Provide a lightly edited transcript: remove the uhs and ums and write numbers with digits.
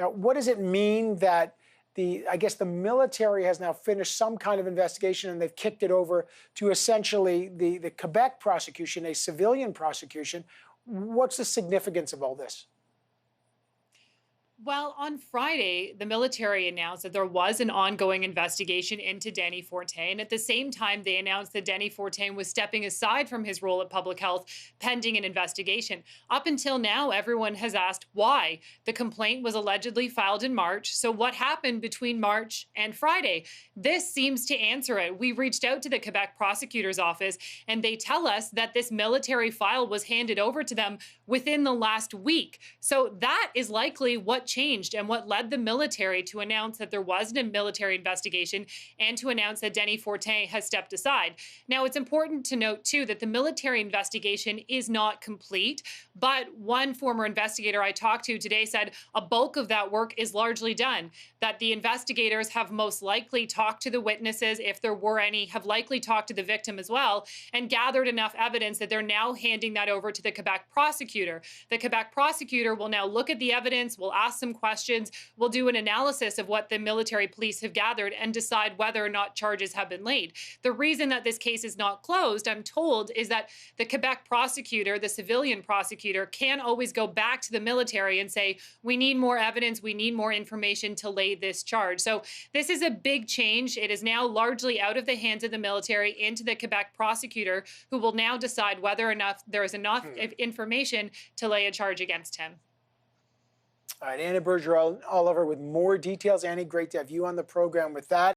Now, what does it mean that I guess the military has now finished some kind of investigation and they've kicked it over to essentially the Quebec prosecution, a civilian prosecution? What's the significance of all this? Well, on Friday, the military announced that there was an ongoing investigation into Dany Fortin. At the same time, they announced that Dany Fortin was stepping aside from his role at public health pending an investigation. Up until now, everyone has asked why. The complaint was allegedly filed in March. So what happened between March and Friday? This seems to answer it. We reached out to the Quebec prosecutor's office, and they tell us that this military file was handed over to them within the last week. So that is likely what changed and what led the military to announce that there wasn't a military investigation and to announce that Dany Fortin has stepped aside. Now, it's important to note, too, that the military investigation is not complete, but one former investigator I talked to today said a bulk of that work is largely done, that the investigators have most likely talked to the witnesses, if there were any, have likely talked to the victim as well, and gathered enough evidence that they're now handing that over to the Quebec prosecutor. The Quebec prosecutor will now look at the evidence, will ask some questions, will do an analysis of what the military police have gathered and decide whether or not charges have been laid. The reason that this case is not closed, I'm told, is that the Quebec prosecutor, the civilian prosecutor, can always go back to the military and say, we need more evidence, we need more information to lay this charge. So this is a big change. It is now largely out of the hands of the military into the Quebec prosecutor, who will now decide whether or not there is enough information to lay a charge against him. All right, Bergeron Oliver with more details. Annie, great to have you on the program with that.